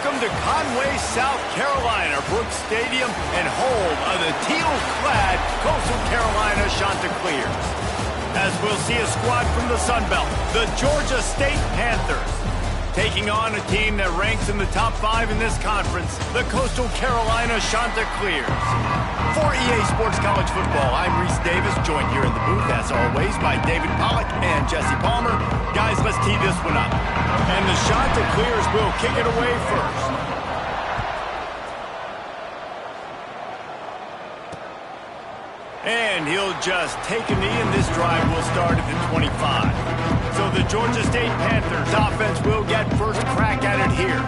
Welcome to Conway, South Carolina, Brooks Stadium, and home of the teal-clad Coastal Carolina Chanticleers. As we'll see a squad from the Sun Belt, the Georgia State Panthers, taking on a team that ranks in the top 5 in this conference, the Coastal Carolina Chanticleers. For EA Sports College Football, I'm Reese Davis, joined here in the booth, as always, by David Pollack and Jesse Palmer. Guys, let's tee this one up. And the Chanticleers will kick it away first. And he'll just take a knee, and this drive will start at the 25. So the Georgia State Panthers offense will get first crack at it here.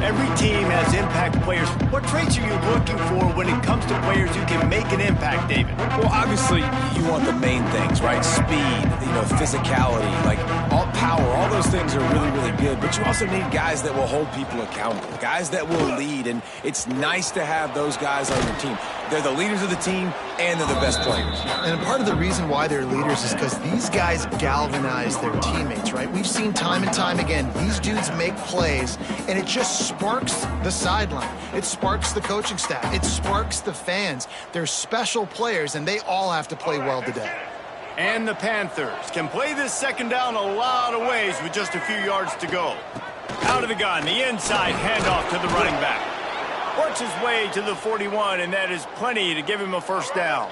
Every team has impact players. What traits are you looking for when it comes to players who can make an impact, David? Well, obviously, you want the main things, right? Speed, physicality, like all power, all those things are really, really good. But you also need guys that will hold people accountable, guys that will lead. And it's nice to have those guys on your team. They're the leaders of the team, and they're the best players. And part of the reason why they're leaders is because these guys galvanize their teammates, right? We've seen time and time again, these dudes make plays, and it just sparks the sideline. It sparks the coaching staff. It sparks the fans. They're special players, and they all have to play well today. And the Panthers can play this second down a lot of ways with just a few yards to go. Out of the gun, the inside handoff to the running back. Works his way to the 41, and that is plenty to give him a first down.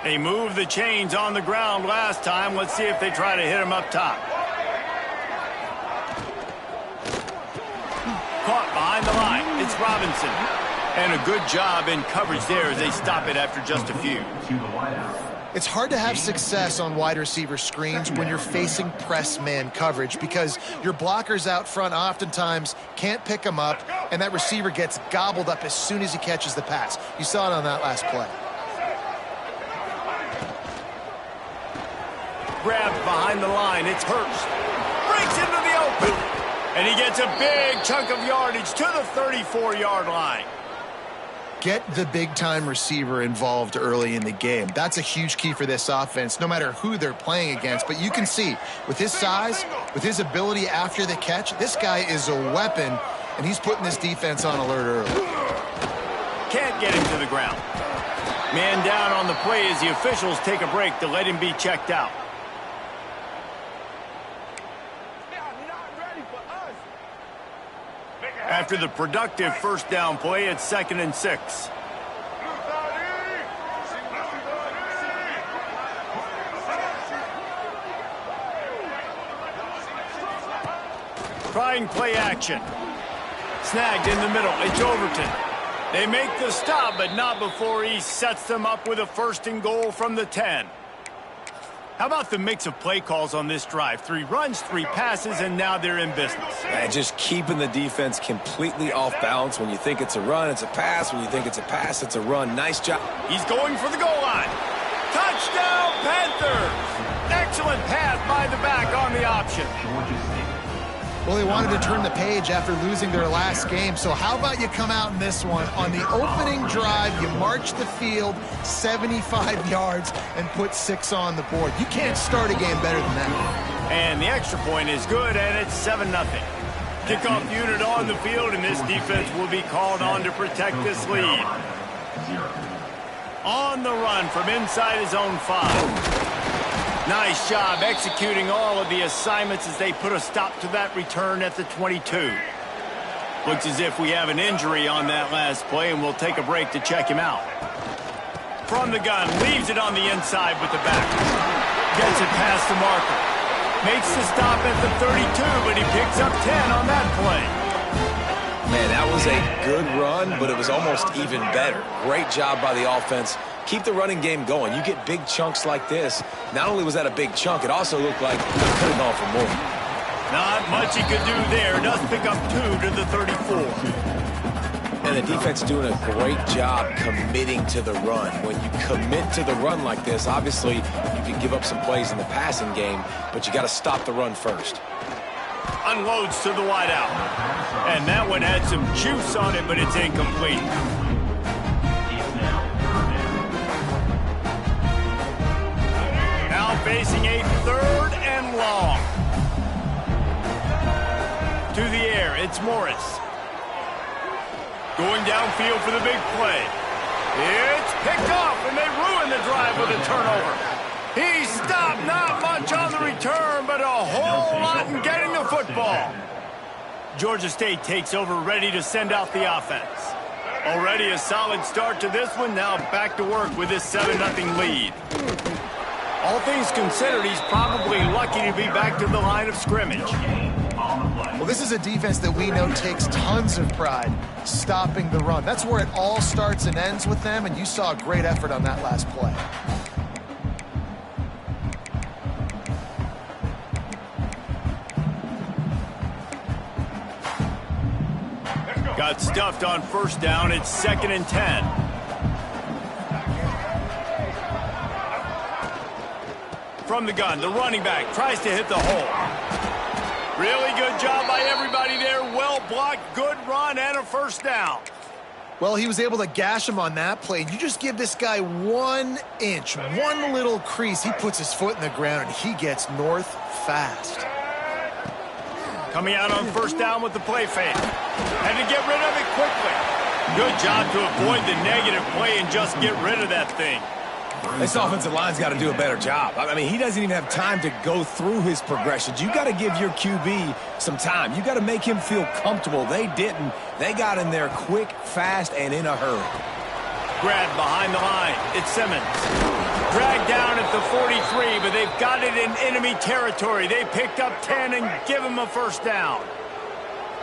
They moved the chains on the ground last time. Let's see if they try to hit him up top. Caught behind the line. It's Robinson. And a good job in coverage there as they stop it after just a few. It's hard to have success on wide receiver screens when you're facing press man coverage because your blockers out front oftentimes can't pick them up, and that receiver gets gobbled up as soon as he catches the pass. You saw it on that last play. Grabbed behind the line. It's Hurst. Breaks into the open. And he gets a big chunk of yardage to the 34-yard line. Get the big-time receiver involved early in the game. That's a huge key for this offense, no matter who they're playing against. But you can see, with his size, with his ability after the catch, this guy is a weapon, and he's putting this defense on alert early. Can't get him to the ground. Man down on the play as the officials take a break to let him be checked out. After the productive first down play, it's 2nd and 6. Trying play action. Snagged in the middle. It's Overton. They make the stop, but not before he sets them up with a 1st and goal from the 10. How about the mix of play calls on this drive? 3 runs, 3 passes, and now they're in business. And just keeping the defense completely off balance. When you think it's a run, it's a pass. When you think it's a pass, it's a run. Nice job. He's going for the goal line. Touchdown, Panthers! Excellent pass by the back on the option. Well, they wanted to turn the page after losing their last game, so how about you come out in this one? On the opening drive, you march the field 75 yards and put 6 on the board. You can't start a game better than that. And the extra point is good, and it's 7-0. Kickoff unit on the field, and this defense will be called on to protect this lead. On the run from inside his own 5. Nice job executing all of the assignments as they put a stop to that return at the 22. Looks as if we have an injury on that last play, and we'll take a break to check him out. From the gun, leaves it on the inside with the back. Gets it past the marker. Makes the stop at the 32, but he picks up 10 on that play. Man, that was a good run, but it was almost even better. Great job by the offense. Keep the running game going. You get big chunks like this. Not only was that a big chunk, it also looked like he could have gone for more. Not much he could do there. Does pick up 2 to the 34. And the defense doing a great job committing to the run. When you commit to the run like this, obviously you can give up some plays in the passing game, but you got to stop the run first. Unloads to the wideout. And that one had some juice on it, but it's incomplete. Now facing a 3rd and long. To the air, it's Morris. Going downfield for the big play. It's picked off, and they ruin the drive with a turnover. He stopped, not much on the return, but a whole lot in getting the football. Georgia State takes over, ready to send out the offense. Already a solid start to this one. Now back to work with this 7-0 lead. All things considered, he's probably lucky to be back to the line of scrimmage. Well, this is a defense that we know takes tons of pride stopping the run. That's where it all starts and ends with them, and you saw a great effort on that last play. Got stuffed on first down. It's 2nd and 10. From the gun, the running back tries to hit the hole. Really good job by everybody there. Well blocked, good run, and a first down. Well, he was able to gash him on that play. You just give this guy 1 inch, one little crease. He puts his foot in the ground, and he gets north fast. Coming out on first down with the play fake. And to get rid of it quickly. Good job to avoid the negative play and just get rid of that thing. This offensive line's got to do a better job. I mean, he doesn't even have time to go through his progressions. You got to give your QB some time. You got to make him feel comfortable. They didn't. They got in there quick, fast, and in a hurry. Grabbed behind the line. It's Simmons. Dragged down at the 43, but they've got it in enemy territory. They picked up 10 and give him a first down.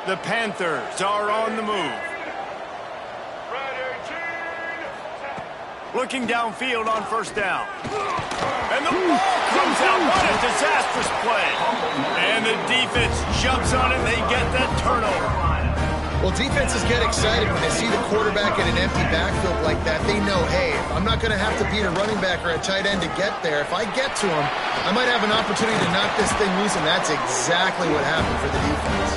The Panthers are on the move. Looking downfield on first down. And the ball comes out. What a disastrous play. And the defense jumps on it. They get that turnover. Well, defenses get excited when they see the quarterback in an empty backfield like that. They know, hey, I'm not going to have to beat a running back or a tight end to get there. If I get to him, I might have an opportunity to knock this thing loose, and that's exactly what happened for the defense.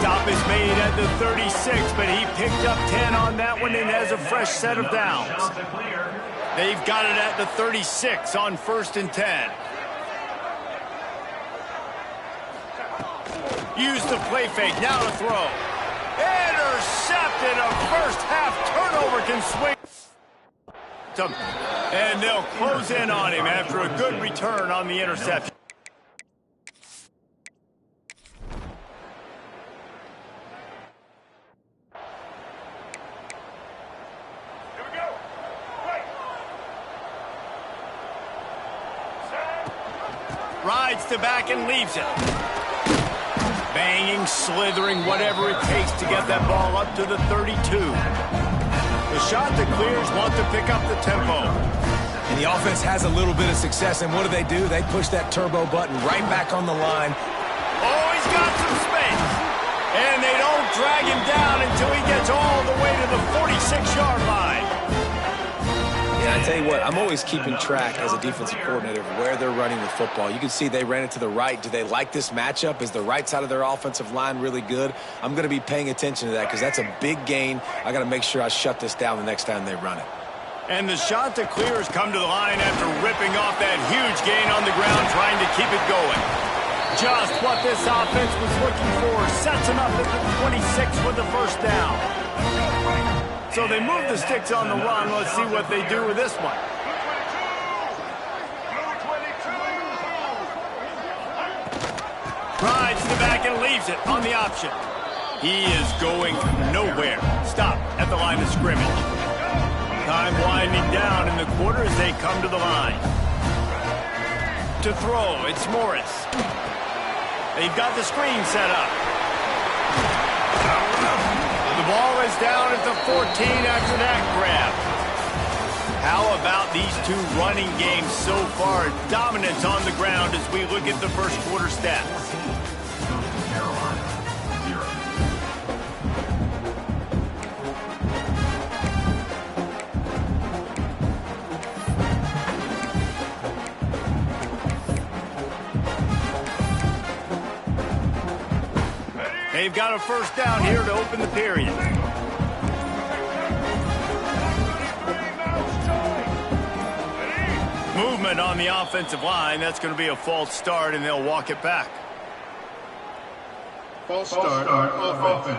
Stop is made at the 36, but he picked up 10 on that one and has a fresh set of downs. They've got it at the 36 on 1st and 10. Use the play fake, now to throw. Intercepted, a first half turnover can swing. And they'll close in on him after a good return on the interception. Rides to back and leaves it. Banging, slithering, whatever it takes to get that ball up to the 32. The shot that clears want to pick up the tempo. And the offense has a little bit of success, and what do? They push that turbo button right back on the line. Oh, he's got some space. And they don't drag him down until he gets all the way to the 46-yard line. And I tell you what, I'm always keeping track as a defensive coordinator of where they're running the football. You can see they ran it to the right. Do they like this matchup? Is the right side of their offensive line really good? I'm going to be paying attention to that because that's a big gain. I got to make sure I shut this down the next time they run it. And the shot to clear has come to the line after ripping off that huge gain on the ground, trying to keep it going. Just what this offense was looking for. Sets him up at the 26 with the first down. So they move the sticks on the run. Let's see what they do with this one. Rides to the back and leaves it on the option. He is going nowhere. Stop at the line of scrimmage. Time winding down in the quarter as they come to the line. To throw, it's Morris. They've got the screen set up. The ball is down at the 14 after that grab. How about these two running games so far? Dominance on the ground as we look at the first quarter stats. They've got a first down here to open the period. Movement on the offensive line. That's going to be a false start, and they'll walk it back. False start, offense.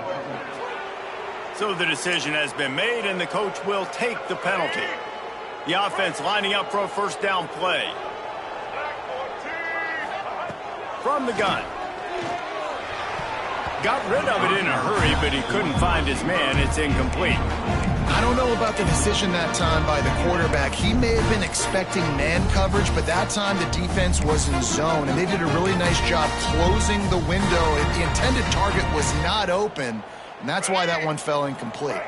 So the decision has been made, and the coach will take the penalty. The offense lining up for a first down play. From the gun. Got rid of it in a hurry, but he couldn't find his man. It's incomplete. I don't know about the decision that time by the quarterback. He may have been expecting man coverage, but that time the defense was in zone, and they did a really nice job closing the window. The intended target was not open, and that's why that one fell incomplete.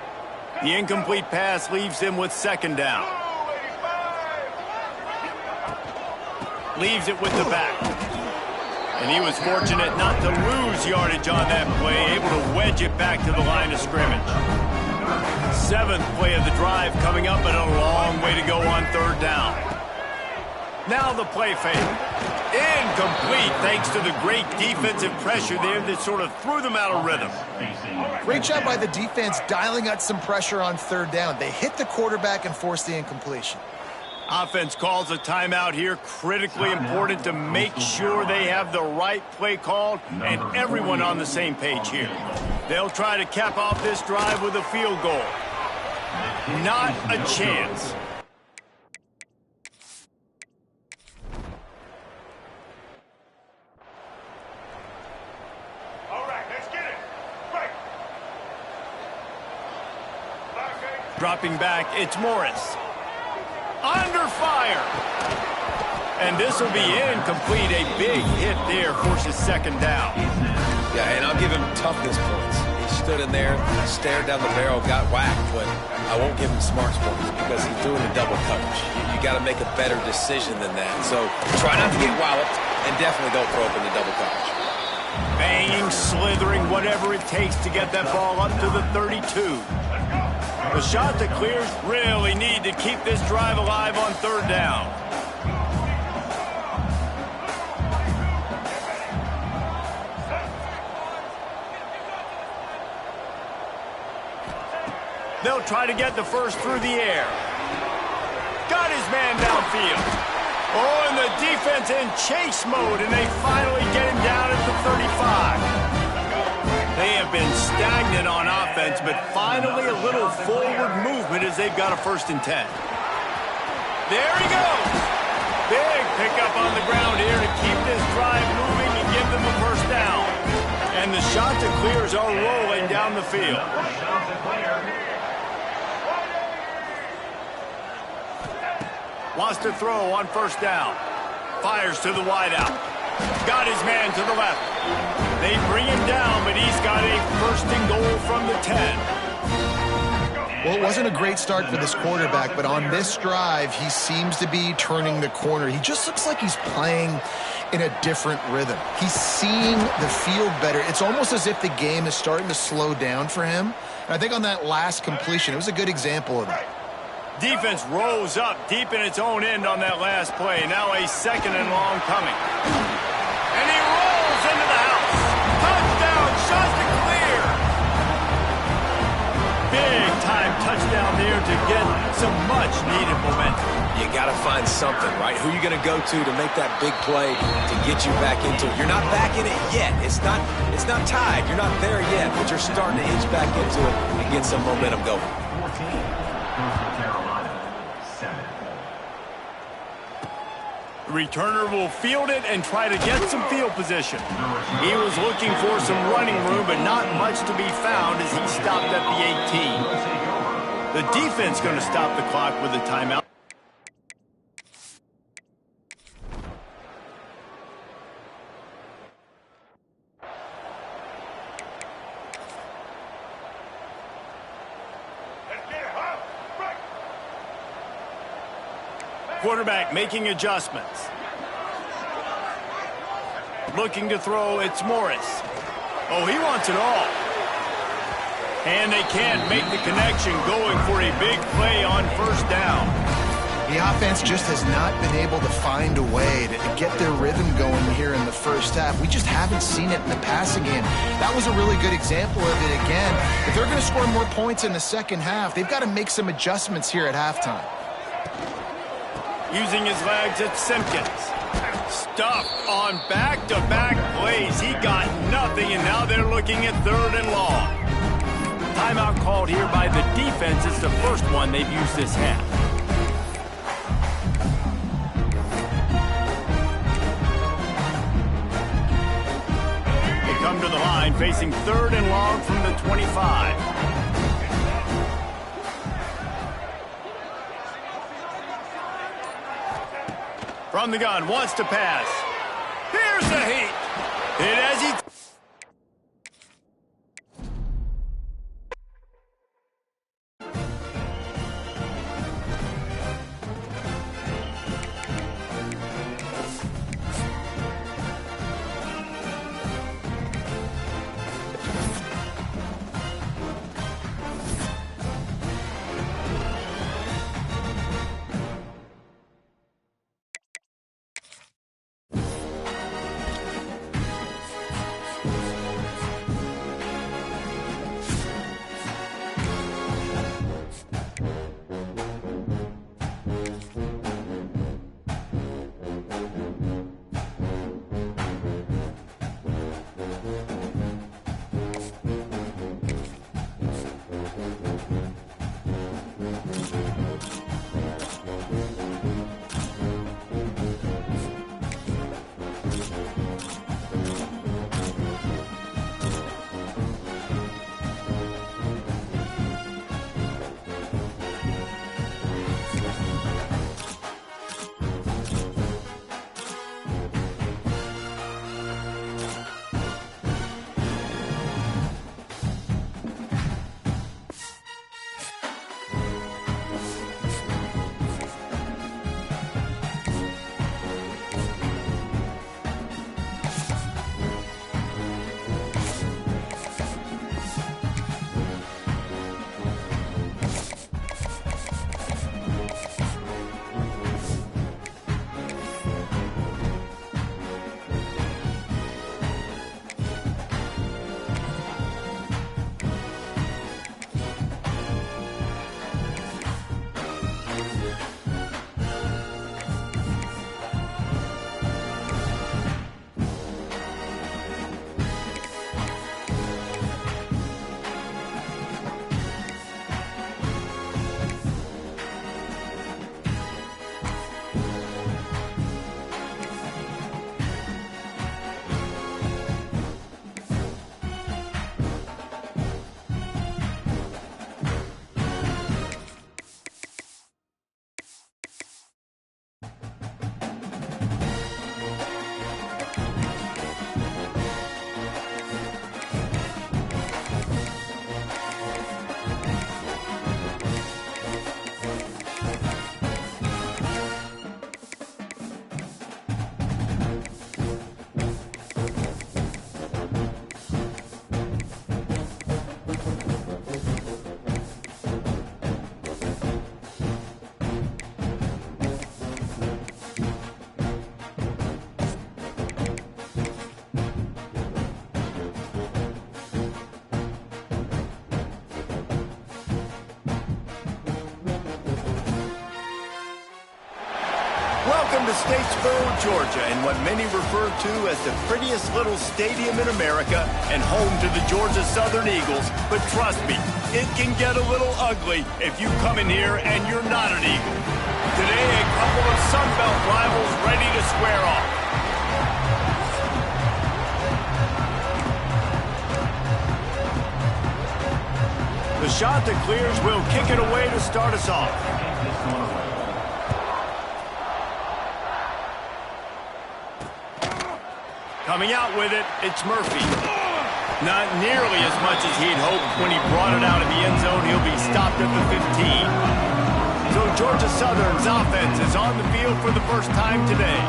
The incomplete pass leaves him with second down. Leaves it with the back. And he was fortunate not to lose yardage on that play, able to wedge it back to the line of scrimmage. Seventh play of the drive coming up, and a long way to go on third down. Now the play fake. Incomplete thanks to the great defensive pressure there that sort of threw them out of rhythm. Great job by the defense dialing out some pressure on third down. They hit the quarterback and forced the incompletion. Offense calls a timeout here. Critically important to make sure they have the right play called and everyone on the same page here. They'll try to cap off this drive with a field goal. Not a chance. All right, let's get it. Right. Dropping back, it's Morris. Under fire. And this will be incomplete. A big hit there forces second down. Yeah, and I'll give him toughness points. He stood in there, stared down the barrel, got whacked, but I won't give him smarts points because he threw into double coverage. You got to make a better decision than that. So try not to get walloped, and definitely don't throw up into double coverage. Banging, slithering, whatever it takes to get that ball up to the 32. The shot that clears really need to keep this drive alive on third down. They'll try to get the first through the air. Got his man downfield. Oh, and the defense in chase mode, and they finally get him down at the 35. They have been stagnant on offense, but finally a little forward movement as they've got a 1st and 10. There he goes. Big pickup on the ground here to keep this drive moving and give them a first down. And the shot to clears are rolling down the field. Wants to throw on first down. Fires to the wideout. Got his man to the left. They bring him down, but he's got a 1st and goal from the 10. Well, it wasn't a great start for this quarterback, but on this drive, he seems to be turning the corner. He just looks like he's playing in a different rhythm. He's seeing the field better. It's almost as if the game is starting to slow down for him. And I think on that last completion, it was a good example of that. Defense rose up deep in its own end on that last play. Now a 2nd and long coming. And he rolls into the house. Touchdown, shot to clear. Big time touchdown there to get some much needed momentum. You got to find something, right? Who are you going to go to make that big play to get you back into it? You're not back in it yet. It's not tied. You're not there yet, but you're starting to inch back into it and get some momentum going. Returner will field it and try to get some field position. He was looking for some running room, but not much to be found as he stopped at the 18. The defense going to stop the clock with a timeout. Quarterback making adjustments. Looking to throw, it's Morris. Oh, he wants it all. And they can't make the connection, going for a big play on first down. The offense just has not been able to find a way to get their rhythm going here in the first half. We just haven't seen it in the passing game. That was a really good example of it again. If they're going to score more points in the second half, they've got to make some adjustments here at halftime. Using his legs, it's Simpkins. Stuffed on back-to-back plays. He got nothing, and now they're looking at 3rd and long. timeout called here by the defense. It's the first one they've used this half. They come to the line facing 3rd and long from the 25. From the gun, wants to pass. Here's the heat. Hit as he... Welcome to Statesboro, Georgia, in what many refer to as the prettiest little stadium in America and home to the Georgia Southern Eagles. But trust me, it can get a little ugly if you come in here and you're not an Eagle. Today, a couple of Sun Belt rivals ready to square off. The shot that clears will kick it away to start us off. Coming out with it, it's Murphy. Not nearly as much as he'd hoped when he brought it out of the end zone. He'll be stopped at the 15. So Georgia Southern's offense is on the field for the first time today.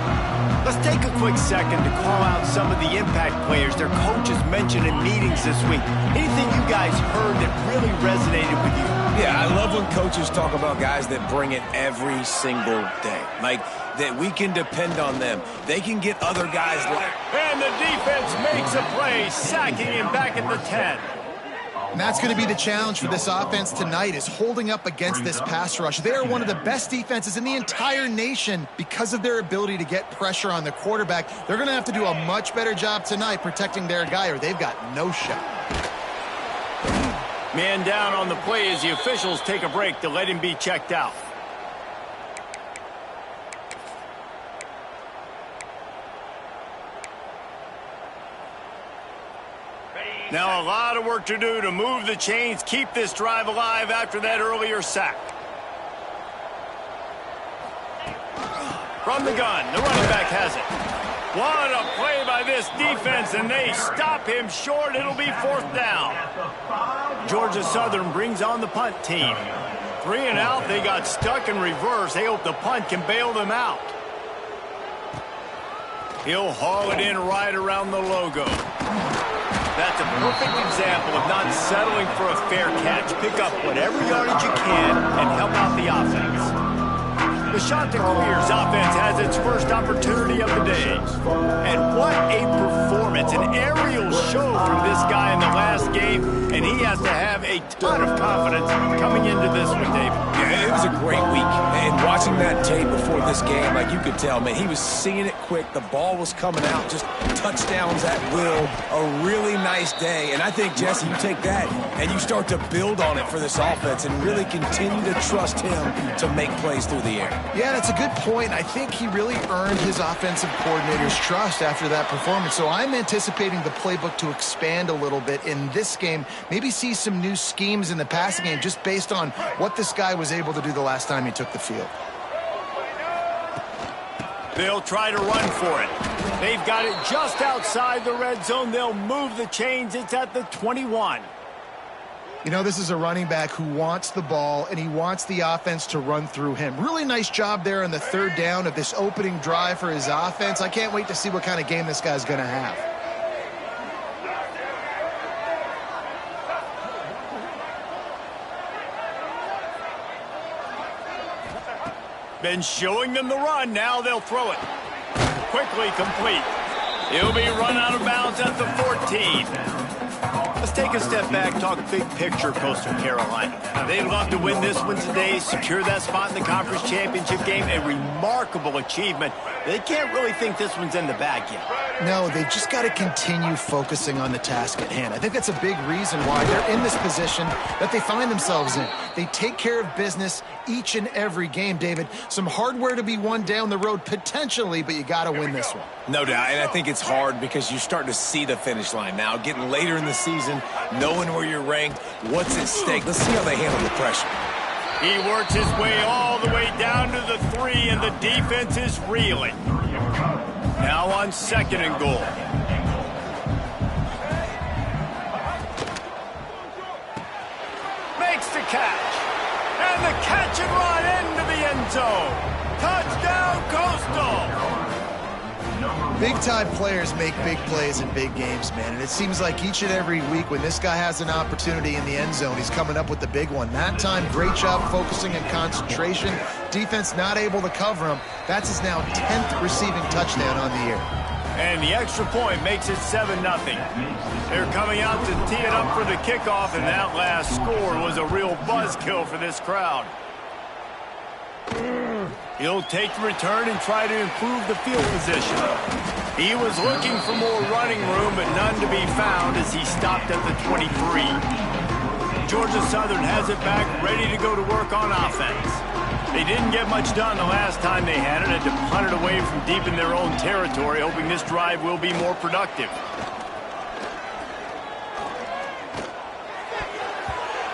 Let's take a quick second to call out some of the impact players their coaches mentioned in meetings this week. Anything you guys heard that really resonated with you? Yeah, I love when coaches talk about guys that bring it every single day. Like, that we can depend on them. They can get other guys like... And the defense makes a play, sacking him back at the 10. And that's going to be the challenge for this offense tonight, is holding up against this pass rush. They are one of the best defenses in the entire nation because of their ability to get pressure on the quarterback. They're going to have to do a much better job tonight protecting their guy, or they've got no shot. Man down on the play as the officials take a break to let him be checked out. Now a lot of work to do to move the chains, keep this drive alive after that earlier sack. From the gun, the running back has it. What a play by this defense, and they stop him short. It'll be 4th down. Georgia Southern brings on the punt team. 3 and out, they got stuck in reverse. They hope the punt can bail them out. He'll haul it in right around the logo. That's a perfect example of not settling for a fair catch. Pick up whatever yardage you can and help out the offense. The Chanticleer's offense has its first opportunity of the day. And what a performance. An aerial show from this guy in the last game, and he has to have a ton of confidence coming into this one, David. Yeah, it was a great week. And watching that tape before this game, like you could tell, man, he was seeing it quick. The ball was coming out, just touchdowns at will. A really nice day. And I think, Jesse, you take that and you start to build on it for this offense and really continue to trust him to make plays through the air. Yeah, that's a good point. I think he really earned his offensive coordinator's trust after that performance. So I'm anticipating the playbook to expand a little bit in this game. Maybe see some new schemes in the passing game just based on what this guy was able to do the last time he took the field. They'll try to run for it. They've got it just outside the red zone. They'll move the chains. It's at the 21. You know, this is a running back who wants the ball, and he wants the offense to run through him. Really nice job there on the 3rd down of this opening drive for his offense. I can't wait to see what kind of game this guy's going to have. Been showing them the run. Now they'll throw it. Quickly complete. He'll be run out of bounds at the 14. Let's take a step back, talk big picture Coastal Carolina. Now, they'd love to win this one today, secure that spot in the conference championship game. A remarkable achievement. They can't really think this one's in the bag yet. No, they've just got to continue focusing on the task at hand. I think that's a big reason why they're in this position that they find themselves in. They take care of business each and every game, David. Some hardware to be won down the road potentially, but you got to win this one. No doubt, and I think it's hard because you're starting to see the finish line now, getting later in the season, knowing where you're ranked, what's at stake. Let's see how they handle the pressure. He works his way all the way down to the 3, and the defense is reeling. Now on 2nd and goal. Makes the catch. And the catch and run into the end zone. Touchdown, Coastal! Big-time players make big plays in big games, man. And it seems like each and every week when this guy has an opportunity in the end zone, he's coming up with the big one. That time, great job focusing and concentration. Defense not able to cover him. That's his now 10th receiving touchdown on the year. And the extra point makes it 7-0. They're coming out to tee it up for the kickoff, and that last score was a real buzzkill for this crowd. He'll take the return and try to improve the field position. He was looking for more running room, but none to be found as he stopped at the 23. Georgia Southern has it back, ready to go to work on offense. They didn't get much done the last time they had it, to punt it away from deep in their own territory, hoping this drive will be more productive.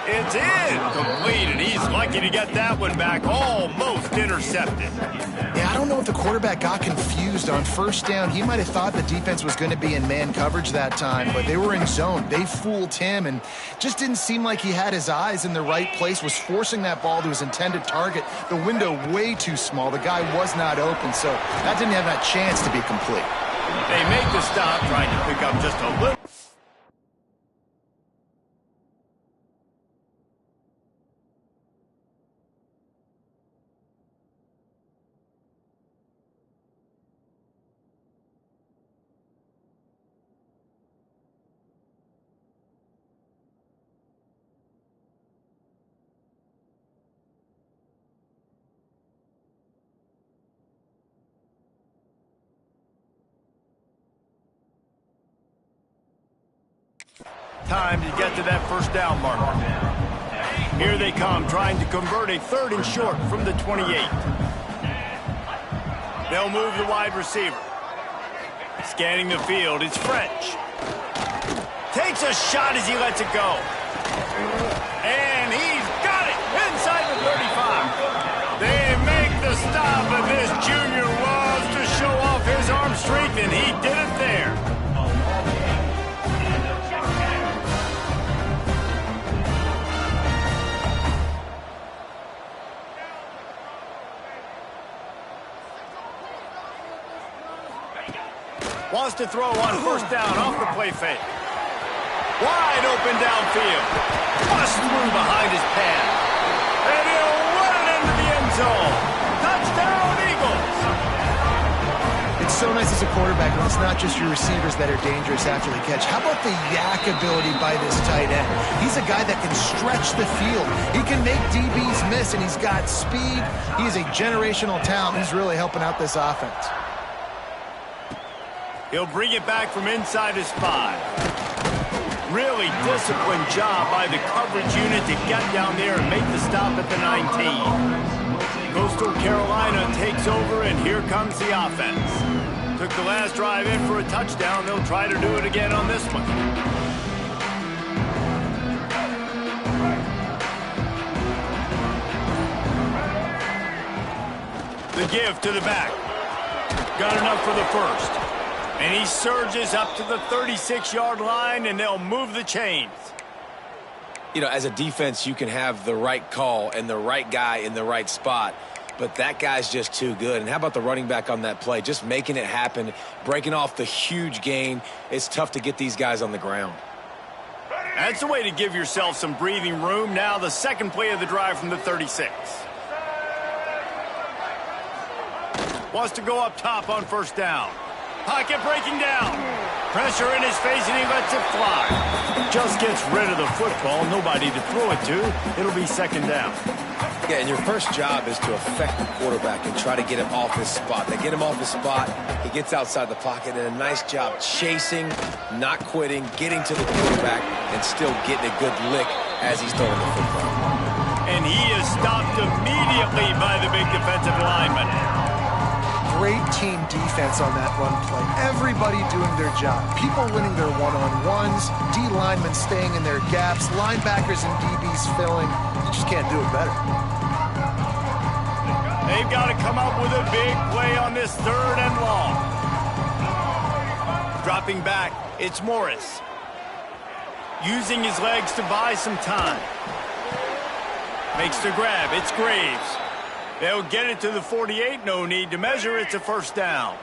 It's in, complete, and he's lucky to get that one back, almost intercepted. Yeah, I don't know if the quarterback got confused on 1st down. He might have thought the defense was going to be in man coverage that time, but they were in zone. They fooled him and just didn't seem like he had his eyes in the right place, was forcing that ball to his intended target. The window way too small. The guy was not open, so that didn't have that chance to be complete. They make the stop, trying to pick up just a little. time to get to that first down marker. Here they come, trying to convert a 3rd and short from the 28. They'll move the wide receiver. Scanning the field, it's French. Takes a shot as he lets it go. And he's got it inside the 35. They make the stop, and this junior loves to show off his arm strength, and he did it there. Wants to throw on first down off the play fake. Wide open downfield. Bust through behind his pad. And he'll run it into the end zone. Touchdown, Eagles. It's so nice as a quarterback when it's not just your receivers that are dangerous after the catch. How about the yak ability by this tight end? He's a guy that can stretch the field. He can make DBs miss, and he's got speed. He is a generational talent. He's really helping out this offense. He'll bring it back from inside his 5. Really disciplined job by the coverage unit to get down there and make the stop at the 19. Coastal Carolina takes over, and here comes the offense. Took the last drive in for a touchdown. They'll try to do it again on this one. The give to the back. Got enough for the first. And he surges up to the 36-yard line, and they'll move the chains. You know, as a defense, you can have the right call and the right guy in the right spot, but that guy's just too good. And how about the running back on that play? Just making it happen, breaking off the huge gain. It's tough to get these guys on the ground. That's a way to give yourself some breathing room. Now the second play of the drive from the 36. Wants to go up top on first down. Pocket breaking down. Pressure in his face, and he lets it fly. Just gets rid of the football. Nobody to throw it to. It'll be second down. Yeah, and your first job is to affect the quarterback and try to get him off his spot. They get him off his spot. He gets outside the pocket, and a nice job chasing, not quitting, getting to the quarterback, and still getting a good lick as he's throwing the football. And he is stopped immediately by the big defensive lineman. Great team defense on that run play. Everybody doing their job. People winning their one-on-ones, D linemen staying in their gaps, linebackers and DBs filling. You just can't do it better. They've got to come up with a big play on this 3rd and long. Dropping back, it's Morris. Using his legs to buy some time. Makes the grab, it's Graves. They'll get it to the 48, no need to measure, it's a first down.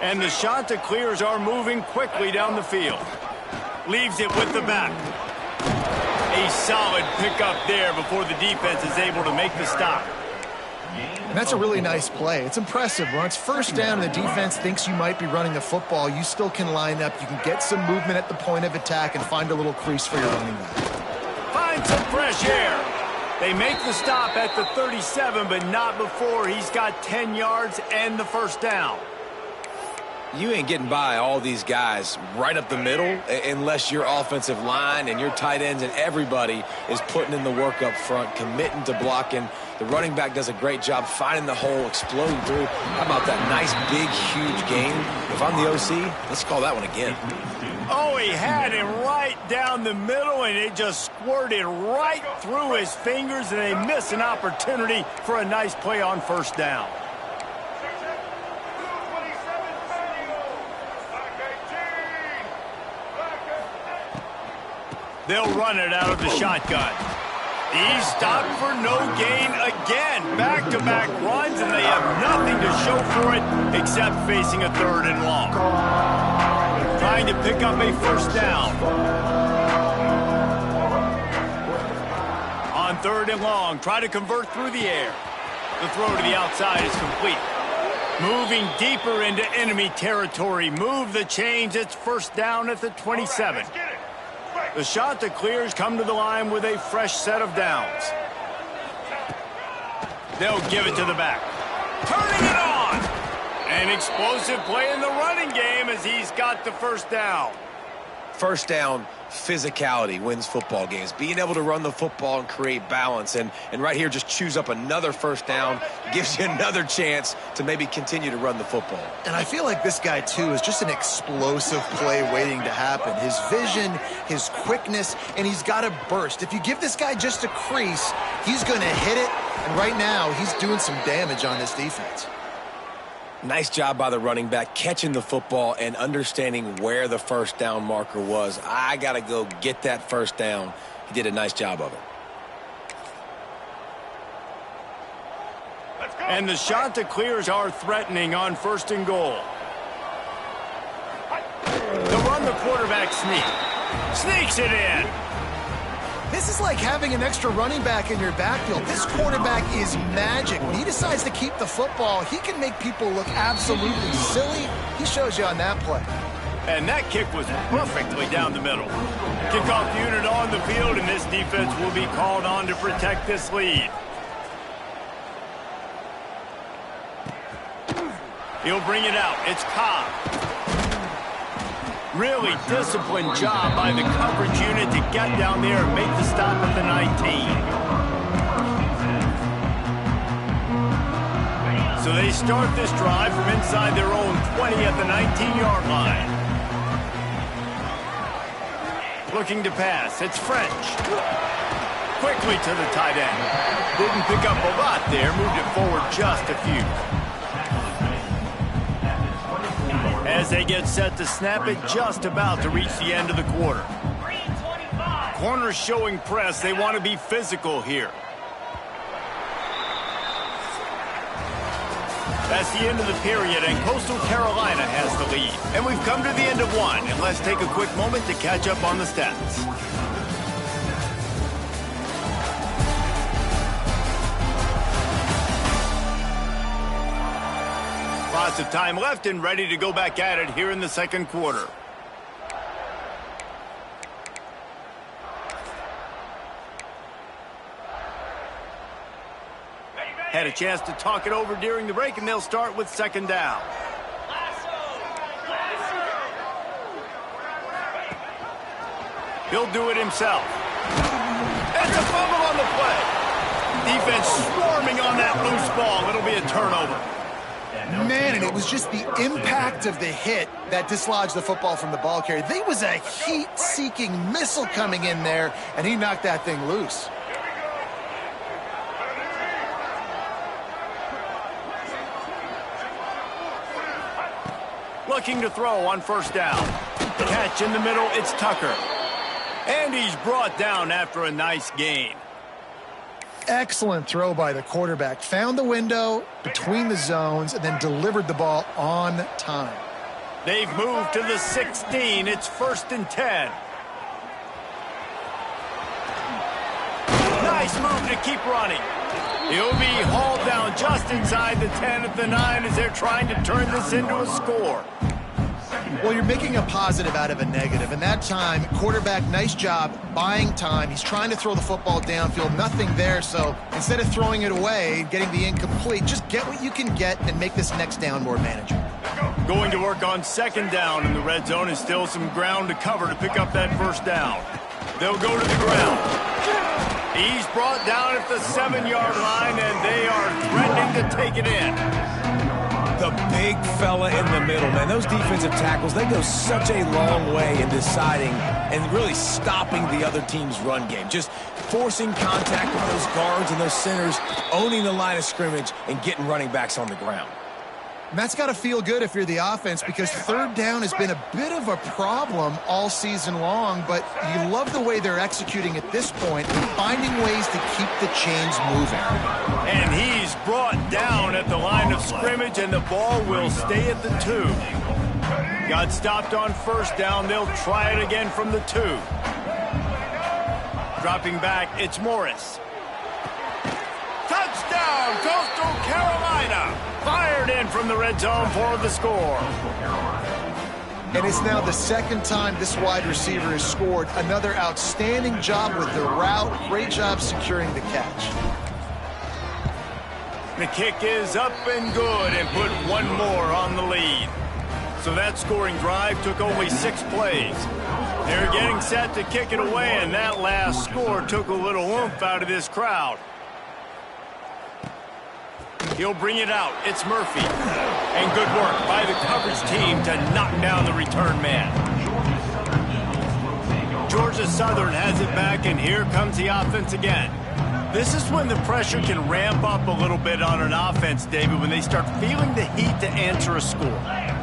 And the Chanticleers are moving quickly down the field. Leaves it with the back. A solid pickup there before the defense is able to make the stop. And that's a really nice play. It's impressive. When it's first down and the defense thinks you might be running the football, you still can line up. You can get some movement at the point of attack and find a little crease for your running back. Find some fresh air. They make the stop at the 37, but not before he's got 10 yards and the first down. You ain't getting by all these guys right up the middle unless your offensive line and your tight ends and everybody is putting in the work up front, committing to blocking. The running back does a great job finding the hole, exploding through. How about that nice, big, huge game? If I'm the OC, let's call that one again. Oh, he had it right down the middle, and it just squirted right through his fingers, and they miss an opportunity for a nice play on first down. They'll run it out of the shotgun. He's stopped for no gain again. Back-to-back runs, and they have nothing to show for it except facing a 3rd and long. Trying to pick up a first down. On 3rd and long, try to convert through the air. The throw to the outside is complete. Moving deeper into enemy territory. Move the chains. It's first down at the 27. The Chanticleers come to the line with a fresh set of downs. They'll give it to the back. Turning it on! An explosive play in the running game as he's got the first down. First down, physicality wins football games. Being able to run the football and create balance. And right here, just choose up another first down, gives you another chance to maybe continue to run the football. And I feel like this guy, too, is just an explosive play waiting to happen. His vision, his quickness, and he's got a burst. If you give this guy just a crease, he's going to hit it. And right now, he's doing some damage on this defense. Nice job by the running back, catching the football and understanding where the first down marker was. I got to go get that first down. He did a nice job of it. Let's go. And the Chanticleers are threatening on 1st and goal. They'll run the quarterback sneak. Sneaks it in. This is like having an extra running back in your backfield. This quarterback is magic. When he decides to keep the football, he can make people look absolutely silly. He shows you on that play. And that kick was perfectly down the middle. Kickoff unit on the field, and this defense will be called on to protect this lead. He'll bring it out. It's Cobb. Really disciplined job by the coverage unit to get down there and make the stop at the 19. So they start this drive from inside their own 20 at the 19-yard line. Looking to pass. It's French. Quickly to the tight end. Didn't pick up a lot there. Moved it forward just a few. As they get set to snap it, just about to reach the end of the quarter. Corners showing press. They want to be physical here. That's the end of the period, and Coastal Carolina has the lead. And we've come to the end of one, and let's take a quick moment to catch up on the stats. Lots of time left and ready to go back at it here in the 2nd quarter. Had a chance to talk it over during the break, and they'll start with 2nd down. He'll do it himself. It's a fumble on the play. Defense swarming on that loose ball. It'll be a turnover. Man, and it was just the impact of the hit that dislodged the football from the ball carrier. There was a heat-seeking missile coming in there, and he knocked that thing loose. Looking to throw on 1st down. Catch in the middle, it's Tucker. And he's brought down after a nice gain. Excellent throw by the quarterback. Found the window between the zones and then delivered the ball on time. They've moved to the 16. It's 1st and 10. Nice move to keep running. He'll be hauled down just inside the 10 at the 9 as they're trying to turn this into a score. Well, you're making a positive out of a negative. And that time, quarterback, nice job buying time. He's trying to throw the football downfield. Nothing there. So instead of throwing it away, getting the incomplete, just get what you can get and make this next down more manageable. Going to work on 2nd down in the red zone is still some ground to cover to pick up that 1st down. They'll go to the ground. He's brought down at the 7-yard line, and they are threatening to take it in. The big fella in the middle, man. Those defensive tackles, they go such a long way in deciding and really stopping the other team's run game. Just forcing contact with those guards and those centers, owning the line of scrimmage, and getting running backs on the ground. And that's got to feel good if you're the offense, because 3rd down has been a bit of a problem all season long, but you love the way they're executing at this point and finding ways to keep the chains moving. And he's brought down at the line of scrimmage, and the ball will stay at the 2. Got stopped on 1st down. They'll try it again from the 2. Dropping back, it's Morris. Touchdown, Coastal Carolina! Fired in from the red zone for the score. And it's now the 2nd time this wide receiver has scored. Another outstanding job with the route. Great job securing the catch. The kick is up and good and put one more on the lead. So that scoring drive took only 6 plays. They're getting set to kick it away, and that last score took a little oomph out of this crowd. He'll bring it out. It's Murphy. And good work by the coverage team to knock down the return man. Georgia Southern has it back, and here comes the offense again. This is when the pressure can ramp up a little bit on an offense, David, when they start feeling the heat to answer a score.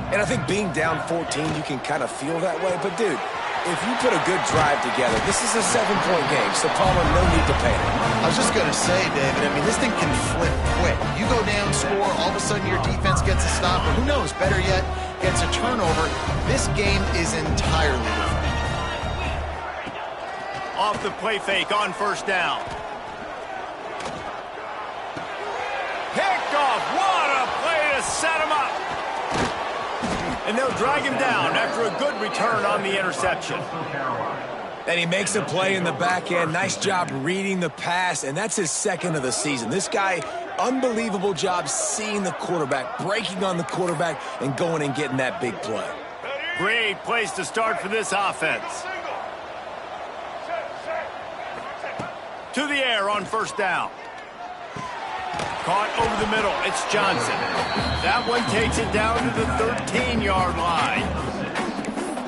And I think being down 14, you can kind of feel that way. But, dude, if you put a good drive together, this is a 7-point game, so Palmer, no need to panic. I was just going to say, David, I mean, this thing can flip quick. You go down, score, all of a sudden your defense gets a stop, or who knows, better yet, gets a turnover. This game is entirely different. Off the play fake on first down. Picked off. What a play to set him up. And they'll drag him down after a good return on the interception. And he makes a play in the back end. Nice job reading the pass, and that's his second of the season. This guy, unbelievable job seeing the quarterback, breaking on the quarterback, and going and getting that big play. Great place to start for this offense. To the air on first down. Caught over the middle. It's Johnson. That one takes it down to the 13-yard line.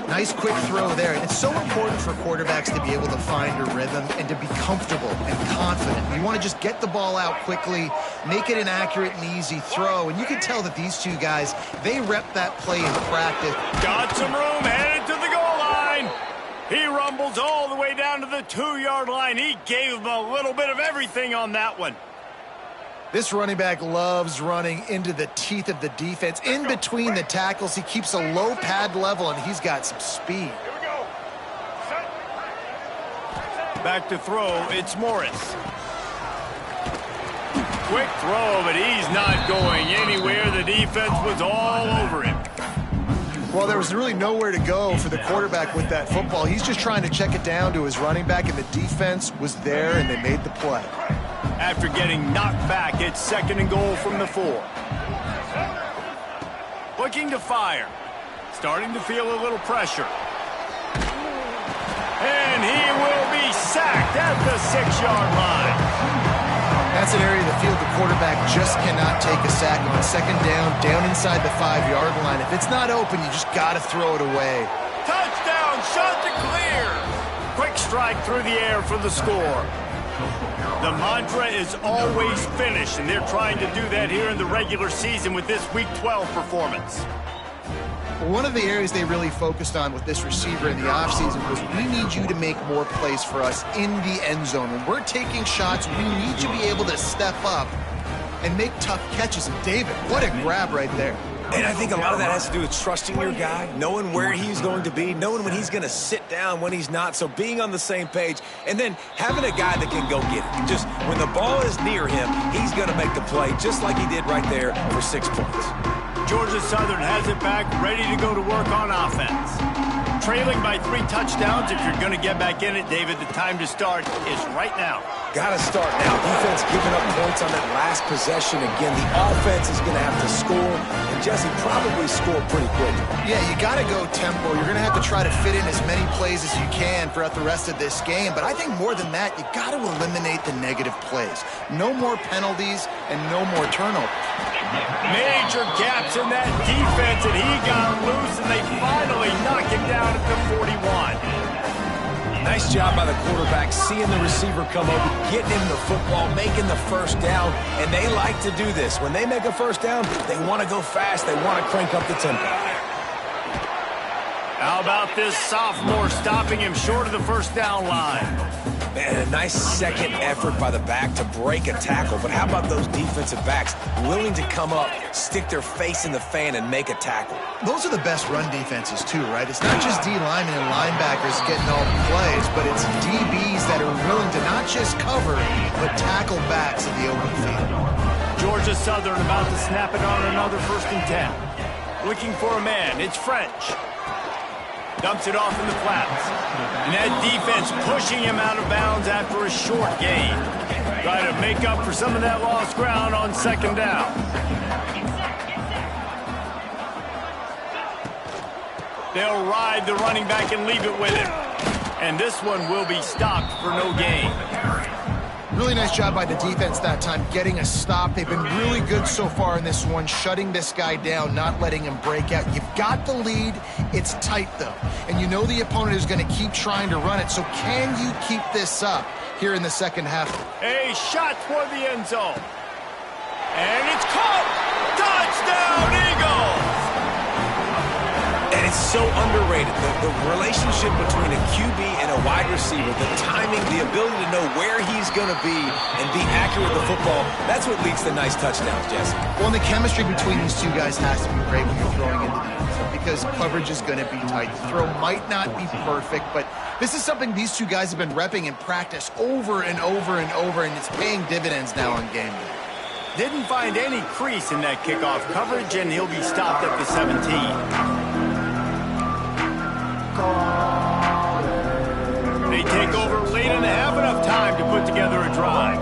Nice quick throw there. And it's so important for quarterbacks to be able to find a rhythm and to be comfortable and confident. You want to just get the ball out quickly, make it an accurate and easy throw. And you can tell that these two guys, they rep that play in practice. Got some room, headed to the goal line. He rumbles all the way down to the 2-yard line. He gave him a little bit of everything on that one. This running back loves running into the teeth of the defense. In between the tackles, he keeps a low pad level, and he's got some speed. Back to throw, it's Morris. Quick throw, but he's not going anywhere. The defense was all over him. Well, there was really nowhere to go for the quarterback with that football. He's just trying to check it down to his running back, and the defense was there, and they made the play. After getting knocked back, it's 2nd and goal from the 4. Looking to fire. Starting to feel a little pressure. And he will be sacked at the 6-yard line. That's an area of the field the quarterback just cannot take a sack on. 2nd down, down inside the 5-yard line. If it's not open, you just got to throw it away. Touchdown, Chanticleer. Quick strike through the air for the score. The mantra is always finish, and they're trying to do that here in the regular season with this Week 12 performance. One of the areas they really focused on with this receiver in the offseason was we need you to make more plays for us in the end zone. When we're taking shots, we need you to be able to step up and make tough catches. And David, what a grab right there. And I think a lot of that has to do with trusting your guy, knowing where he's going to be, knowing when he's going to sit down, when he's not, so being on the same page, and then having a guy that can go get it. Just when the ball is near him, he's going to make the play just like he did right there for 6 points. Georgia Southern has it back, ready to go to work on offense. Trailing by 3 touchdowns. If you're going to get back in it, David, the time to start is right now. Got to start now. Defense giving up points on that last possession. Again, the offense is going to have to score, and Jesse probably score pretty quick. Yeah, you got to go tempo. You're going to have to try to fit in as many plays as you can throughout the rest of this game. But I think more than that, you got to eliminate the negative plays. No more penalties and no more turnovers. Major gaps in that defense, and he got loose, and they finally knock him down at the 41. Nice job by the quarterback, seeing the receiver come over, getting him the football, making the first down, and they like to do this. When they make a first down, they want to go fast. They want to crank up the tempo. How about this sophomore stopping him short of the first down line? Man, a nice second effort by the back to break a tackle, but how about those defensive backs willing to come up, stick their face in the fan, and make a tackle? Those are the best run defenses, too, right? It's not just D linemen and linebackers getting all the plays, but it's DBs that are willing to not just cover, but tackle backs in the open field. Georgia Southern about to snap it on another 1st and 10. Looking for a man. It's French. Dumps it off in the flats. And that defense pushing him out of bounds after a short gain. Try to make up for some of that lost ground on 2nd down. They'll ride the running back and leave it with him. And this one will be stopped for no gain. Really nice job by the defense that time, getting a stop. They've been really good so far in this one, shutting this guy down, not letting him break out. You've got the lead. It's tight, though. And you know the opponent is going to keep trying to run it. So can you keep this up here in the second half? A shot toward the end zone. And it's caught. Touchdown, Eagles! And it's so underrated. The relationship between a QB and a wide receiver, the timing, the ability to know where he's going to be and be accurate with the football, that's what leads to nice touchdowns, Jesse. Well, and the chemistry between these two guys has to be great when you're throwing into the end zone because coverage is going to be tight. The throw might not be perfect, but this is something these two guys have been repping in practice over and over and over, and it's paying dividends now on game day. Didn't find any crease in that kickoff coverage, and he'll be stopped at the 17. They take over late and have enough time to put together a drive.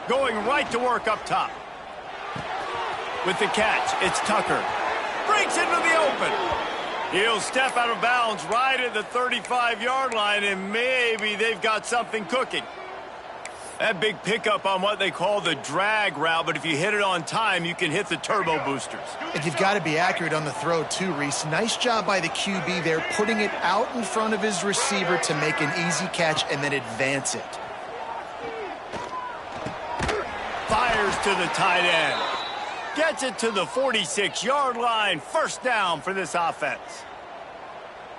Going right to work up top. With the catch, it's Tucker. Breaks into the open. He'll step out of bounds right at the 35-yard line, and maybe they've got something cooking. That big pickup on what they call the drag route, but if you hit it on time, you can hit the turbo boosters. And you've got to be accurate on the throw, too, Reese. Nice job by the QB there, putting it out in front of his receiver to make an easy catch and then advance it. Fires to the tight end. Gets it to the 46-yard line. First down for this offense.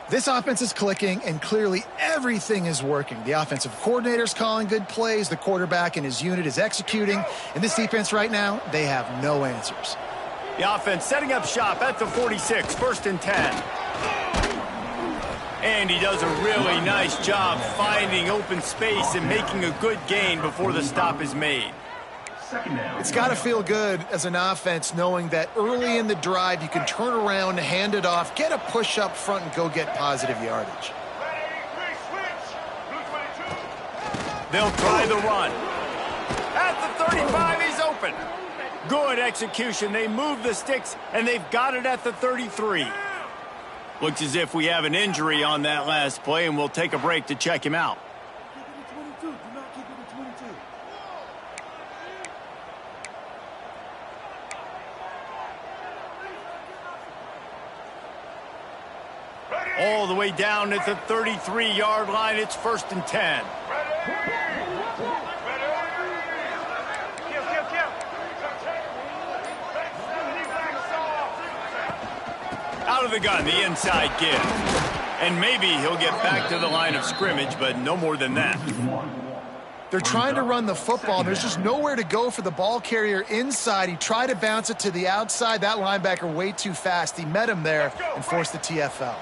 This offense is clicking, and clearly everything is working. The offensive coordinator's calling good plays. The quarterback and his unit is executing. And this defense right now, they have no answers. The offense setting up shop at the 46, 1st and 10. And he does a really nice job finding open space and making a good gain before the stop is made. It's got to feel good as an offense knowing that early in the drive you can turn around, hand it off, get a push up front, and go get positive yardage. They'll try the run. At the 35, he's open. Good execution. They move the sticks, and they've got it at the 33. Looks as if we have an injury on that last play, and we'll take a break to check him out. All the way down at the 33-yard line, it's 1st and 10. Out of the gun, the inside give. And maybe he'll get back to the line of scrimmage, but no more than that. They're trying to run the football. There's just nowhere to go for the ball carrier inside. He tried to bounce it to the outside. That linebacker way too fast. He met him there and forced the TFL.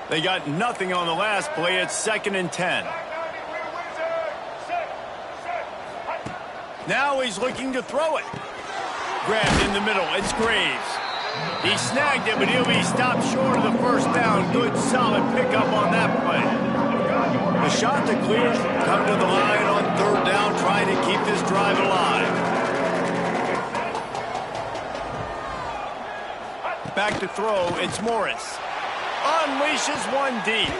They got nothing on the last play. It's 2nd and 10. Now he's looking to throw it. Grabbed in the middle. It's Graves. He snagged it, but he'll be stopped short of the first down. Good, solid pickup on that play. The shot to clear. Come to the line on 3rd down, trying to keep this drive alive. Back to throw. It's Morris. Unleashes one deep.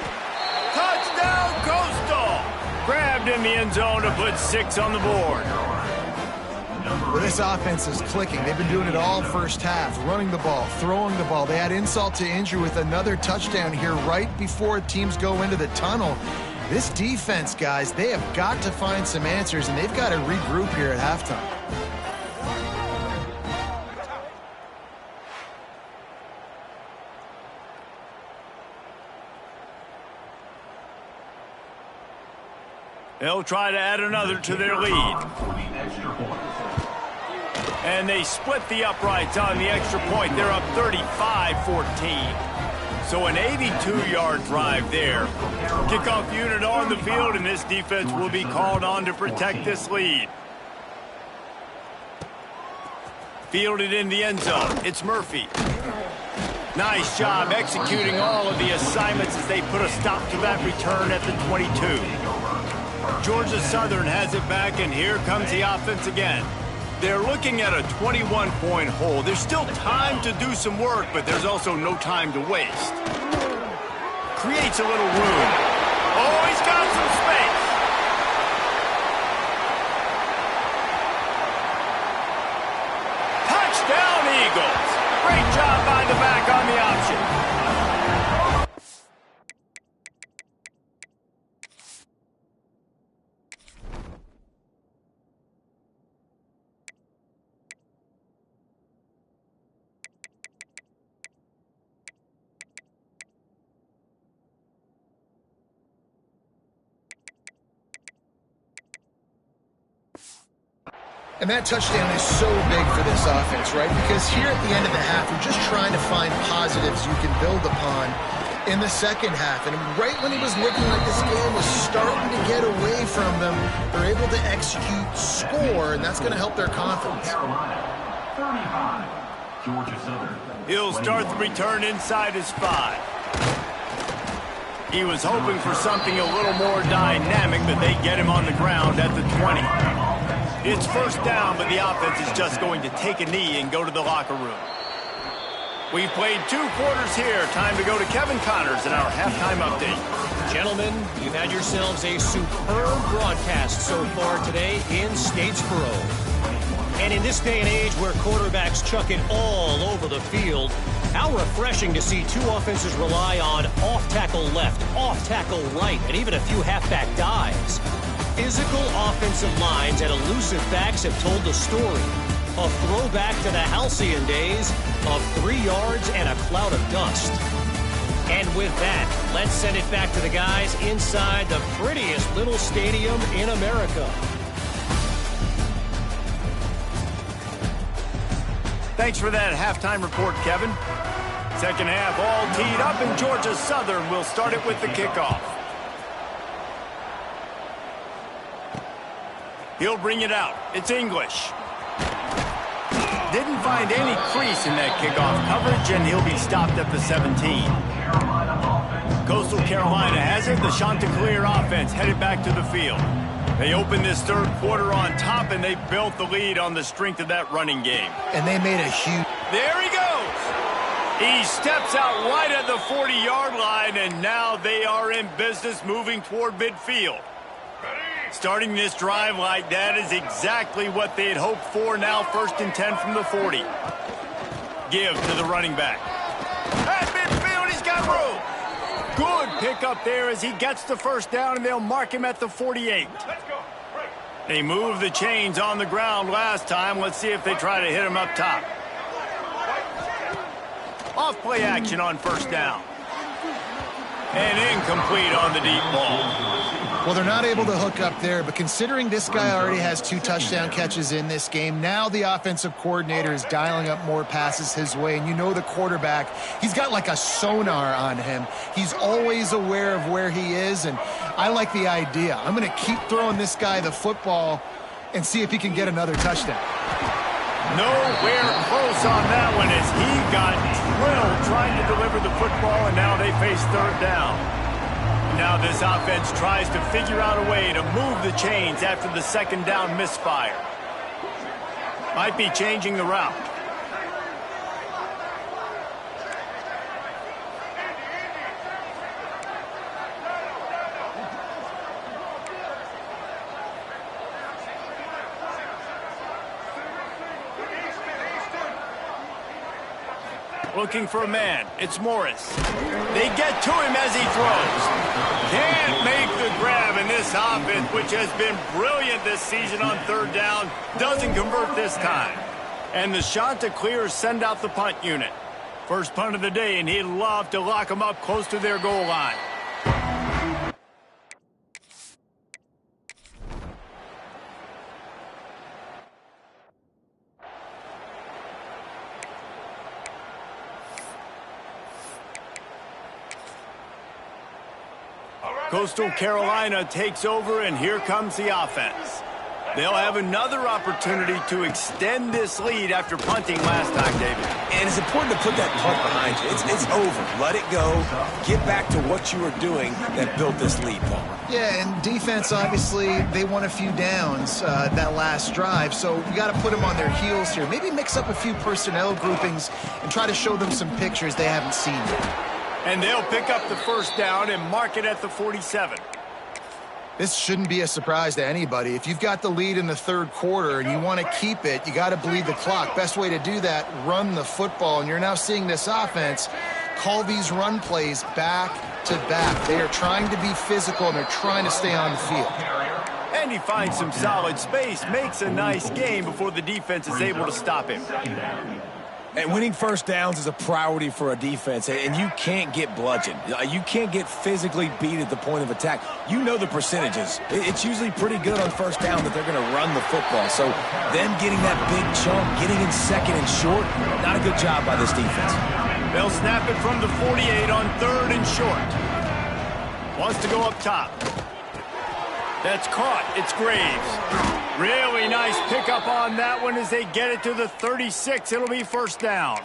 Touchdown, Coastal! Grabbed in the end zone to put 6 on the board. Well, this offense is clicking. They've been doing it all first half, running the ball, throwing the ball. They had insult to injury with another touchdown here right before teams go into the tunnel. This defense, guys, they have got to find some answers, and they've got to regroup here at halftime. They'll try to add another to their lead. And they split the uprights on the extra point. They're up 35-14. So an 82-yard drive there. Kickoff unit on the field, and this defense will be called on to protect this lead. Fielded in the end zone. It's Murphy. Nice job executing all of the assignments as they put a stop to that return at the 22. Georgia Southern has it back, and here comes the offense again. They're looking at a 21-point hole. There's still time to do some work, but there's also no time to waste. Creates a little room. Oh, he's got some space. Touchdown, Eagles. Great job by the back on the option. And that touchdown is so big for this offense, right? Because here at the end of the half, you're just trying to find positives you can build upon in the second half. And right when it was looking like this game was starting to get away from them, they're able to execute, score, and that's going to help their confidence. He'll start the return inside his 5. He was hoping for something a little more dynamic, but they get him on the ground at the 20. It's first down, but the offense is just going to take a knee and go to the locker room. We've played 2 quarters here. Time to go to Kevin Connors in our halftime update. Gentlemen, you've had yourselves a superb broadcast so far today in Statesboro. And in this day and age where quarterbacks chuck it all over the field, how refreshing to see 2 offenses rely on off-tackle left, off-tackle right, and even a few halfback dives. Physical offensive lines and elusive backs have told the story. A throwback to the halcyon days of 3 yards and a cloud of dust. And with that, let's send it back to the guys inside the prettiest little stadium in America. Thanks for that halftime report, Kevin. Second half all teed up, and Georgia Southern will start it with the kickoff. He'll bring it out. It's English. Didn't find any crease in that kickoff coverage, and he'll be stopped at the 17. Coastal Carolina has it. The Chanticleer offense headed back to the field. They opened this third quarter on top, and they built the lead on the strength of that running game. And they made a huge... There he goes! He steps out right at the 40-yard line, and now they are in business moving toward midfield. Starting this drive like that is exactly what they had hoped for. Now 1st and 10 from the 40. Give to the running back. At midfield, he's got room. Good pick up there as he gets the first down, and they'll mark him at the 48. They moved the chains on the ground last time. Let's see if they try to hit him up top. Off play action on first down. And incomplete on the deep ball. Well, they're not able to hook up there, but considering this guy already has 2 touchdown catches in this game, now the offensive coordinator is dialing up more passes his way. And you know the quarterback, he's got like a sonar on him. He's always aware of where he is, and I like the idea. I'm going to keep throwing this guy the football and see if he can get another touchdown. Nowhere close on that one as he got drilled trying to deliver the football, and now they face third down. Now this offense tries to figure out a way to move the chains after the second down misfire. Might be changing the route. Looking for a man. It's Morris. They get to him as he throws. Can't make the grab, and this offense, which has been brilliant this season on third down, doesn't convert this time. And the Chanticleers send out the punt unit. First punt of the day, and he'd love to lock them up close to their goal line. Coastal Carolina takes over, and here comes the offense. They'll have another opportunity to extend this lead after punting last time, David. And it's important to put that punt behind you. It's over. Let it go. Get back to what you were doing that built this lead, Paul. Yeah, and defense, obviously, they won a few downs that last drive, so you got to put them on their heels here. Maybe mix up a few personnel groupings and try to show them some pictures they haven't seen yet. And they'll pick up the first down and mark it at the 47. This shouldn't be a surprise to anybody. If you've got the lead in the third quarter and you want to keep it, you got to bleed the clock. Best way to do that, run the football. And you're now seeing this offense call these run plays back to back. They are trying to be physical, and they're trying to stay on the field. And he finds some solid space, makes a nice game before the defense is able to stop him. And winning first downs is a priority for a defense, and you can't get bludgeoned. You can't get physically beat at the point of attack. You know the percentages. It's usually pretty good on first down that they're going to run the football. So them getting that big chunk, getting in second and short, not a good job by this defense. They'll snap it from the 48 on third and short. Wants to go up top. That's caught. It's Graves. Really nice pickup on that one as they get it to the 36. It'll be first down.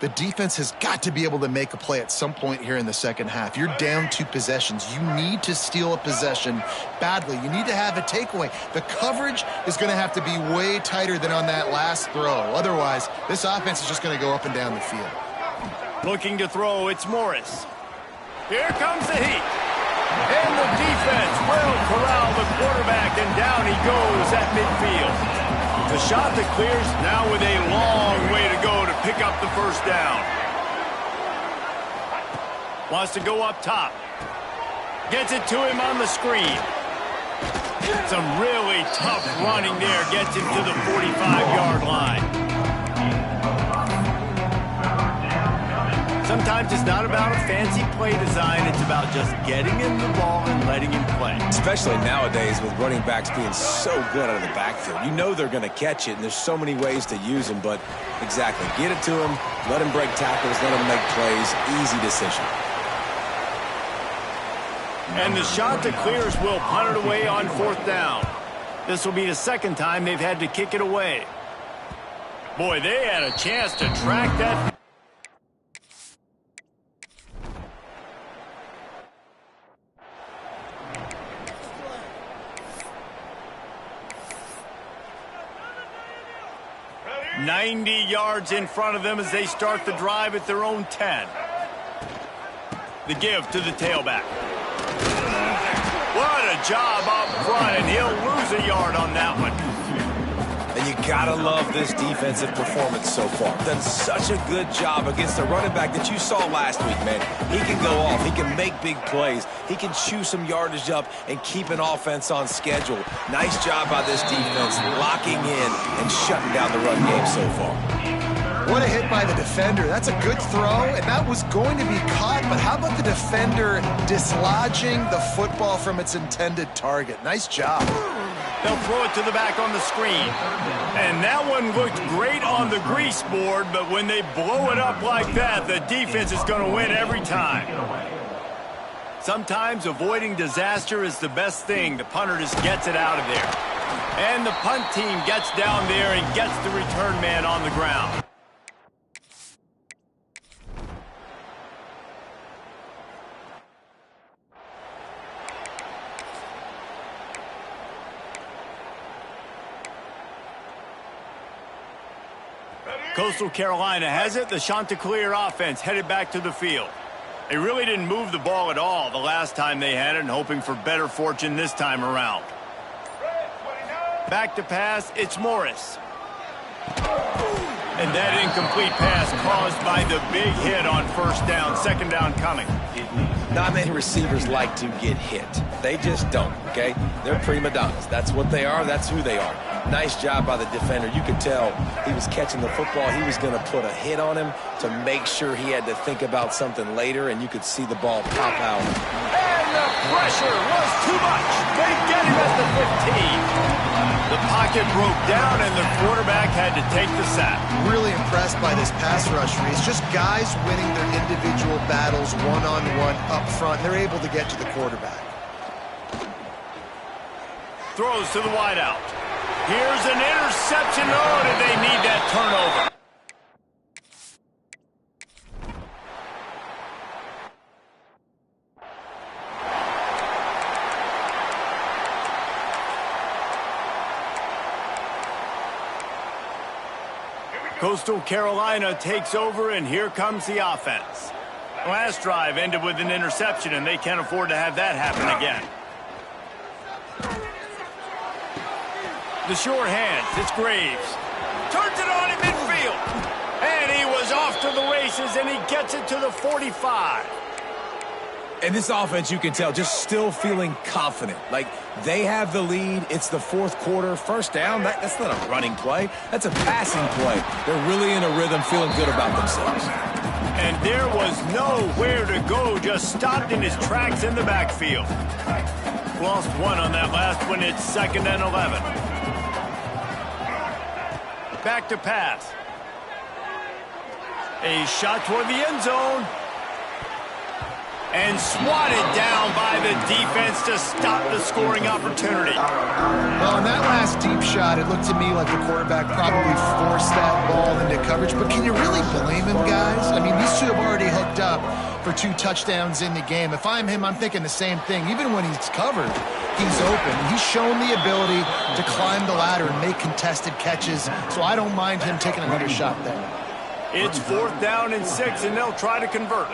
The defense has got to be able to make a play at some point here in the second half. You're down 2 possessions. You need to steal a possession badly. You need to have a takeaway. The coverage is going to have to be way tighter than on that last throw. Otherwise, this offense is just going to go up and down the field. Looking to throw, it's Morris. Here comes the heat. And the defense will corral the quarterback, and down he goes at midfield. The shot that clears now with a long way to go to pick up the first down. Wants to go up top. Gets it to him on the screen. Some really tough running there. Gets him to the 45-yard line. Sometimes it's not about a fancy play design. It's about just getting him the ball and letting him play. Especially nowadays with running backs being so good out of the backfield. You know they're going to catch it, and there's so many ways to use them. But exactly, get it to him, let him break tackles, let him make plays. Easy decision. And the shot that clears will punt it away on fourth down. This will be the second time they've had to kick it away. Boy, they had a chance to track that. 90 yards in front of them as they start the drive at their own 10. The give to the tailback. What a job up front, and he'll lose a yard on that one. And you gotta love this defensive performance so far. Done such a good job against the running back that you saw last week, man. He can go off. He can make big plays. He can chew some yardage up and keep an offense on schedule. Nice job by this defense locking in and shutting down the run game so far. What a hit by the defender. That's a good throw, and that was going to be caught, but how about the defender dislodging the football from its intended target? Nice job. They'll throw it to the back on the screen. And that one looked great on the grease board, but when they blow it up like that, the defense is going to win every time. Sometimes avoiding disaster is the best thing. The punter just gets it out of there. And the punt team gets down there and gets the return man on the ground. Coastal Carolina has it. The Chanticleer offense headed back to the field. They really didn't move the ball at all the last time they had it, and hoping for better fortune this time around. Back to pass, it's Morris. And that incomplete pass caused by the big hit on first down. Second down coming. Not many receivers like to get hit. They just don't, okay? They're prima donnas. That's what they are. That's who they are. Nice job by the defender. You could tell he was catching the football. He was going to put a hit on him to make sure he had to think about something later, and you could see the ball pop out. And the pressure was too much. They get him at the 15. The pocket broke down, and the quarterback had to take the sack. Really impressed by this pass rush, Reese. Just guys winning their individual battles one-on-one up front. They're able to get to the quarterback. Throws to the wideout. Here's an interception. Oh, did they need that turnover? Coastal Carolina takes over, and here comes the offense. Last drive ended with an interception, and they can't afford to have that happen again. The short hands, it's Graves. Turns it on in midfield. And he was off to the races, and he gets it to the 45. And this offense, you can tell, just still feeling confident. Like, they have the lead. It's the fourth quarter. First down, that's not a running play. That's a passing play. They're really in a rhythm, feeling good about themselves. And there was nowhere to go, just stopped in his tracks in the backfield. Lost one on that last one. It's 2nd and 11. Back to pass. A shot toward the end zone. And swatted down by the defense to stop the scoring opportunity. Well, in that last deep shot, it looked to me like the quarterback probably forced that ball into coverage. But can you really blame him, guys? I mean, these two have already hooked up for 2 touchdowns in the game. If I'm him, I'm thinking the same thing. Even when he's covered, he's open. He's shown the ability to climb the ladder and make contested catches, so I don't mind him taking another shot there. It's 4th down and 6, and they'll try to convert.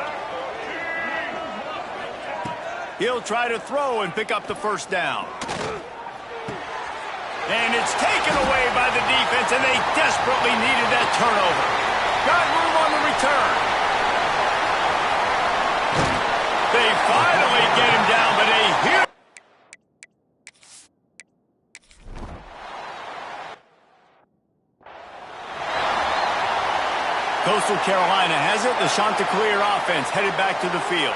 He'll try to throw and pick up the first down. And it's taken away by the defense, and they desperately needed that turnover. Got room on the return. They finally get him down, but a huge... Coastal Carolina has it. The Chanticleer offense headed back to the field.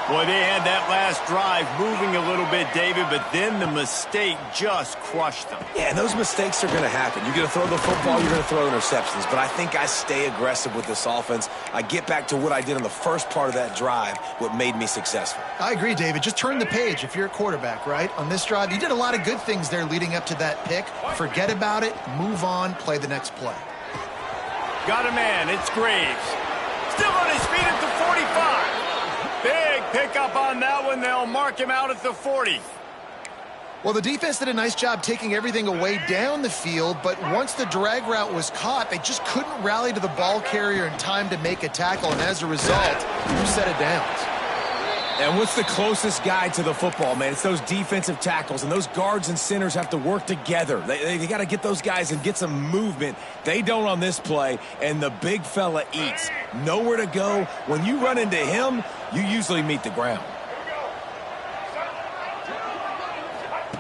Boy, they had that last drive moving a little bit, David, but then the mistake just crushed them. Yeah, and those mistakes are going to happen. You're going to throw the football, you're going to throw interceptions. But I think I stay aggressive with this offense. I get back to what I did on the first part of that drive, what made me successful. I agree, David. Just turn the page if you're a quarterback, right? On this drive, you did a lot of good things there leading up to that pick. Forget about it, move on, play the next play. Got a man, it's Graves. Still on his feet at the 45. Big pickup on that one. They'll mark him out at the 40. Well, the defense did a nice job taking everything away down the field, but once the drag route was caught, they just couldn't rally to the ball carrier in time to make a tackle, and as a result, 2 set of downs. And what's the closest guy to the football, man? It's those defensive tackles, and those guards and centers have to work together. They got to get those guys and get some movement. They don't on this play, and the big fella eats. Nowhere to go. When you run into him, you usually meet the ground.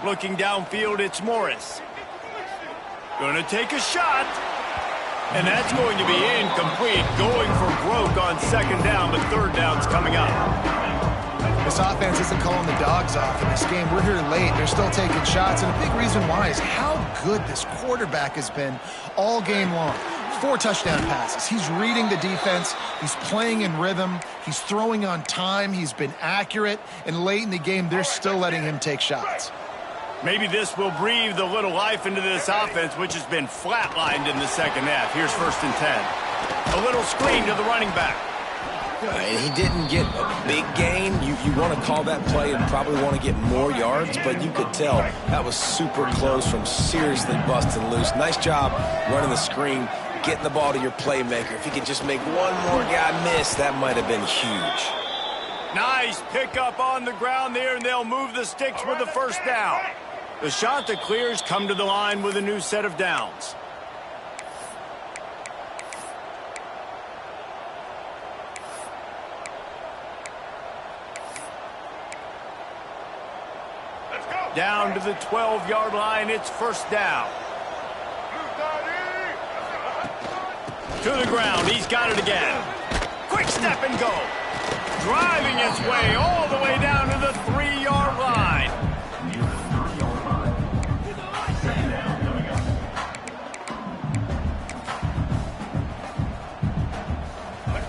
Looking downfield, it's Morris. Going to take a shot. And that's going to be incomplete. Going for broke on 2nd down, but 3rd down's coming up. This offense isn't calling the dogs off in this game. We're here late. They're still taking shots, and a big reason why is how good this quarterback has been all game long. 4 touchdown passes. He's reading the defense. He's playing in rhythm. He's throwing on time. He's been accurate, and late in the game, they're still letting him take shots. Maybe this will breathe a little life into this offense, which has been flatlined in the 2nd half. Here's 1st and 10. A little screen to the running back. And he didn't get a big gain. You want to call that play and probably want to get more yards, but you could tell that was super close from seriously busting loose. Nice job running the screen, getting the ball to your playmaker. If you could just make one more guy miss, that might have been huge. Nice pickup on the ground there, and they'll move the sticks with the 1st down. The Chanticleers come to the line with a new set of downs. Down to the 12-yard line, it's 1st down. To the ground, he's got it again. Quick step and go. Driving its way all the way down to the 3-yard line.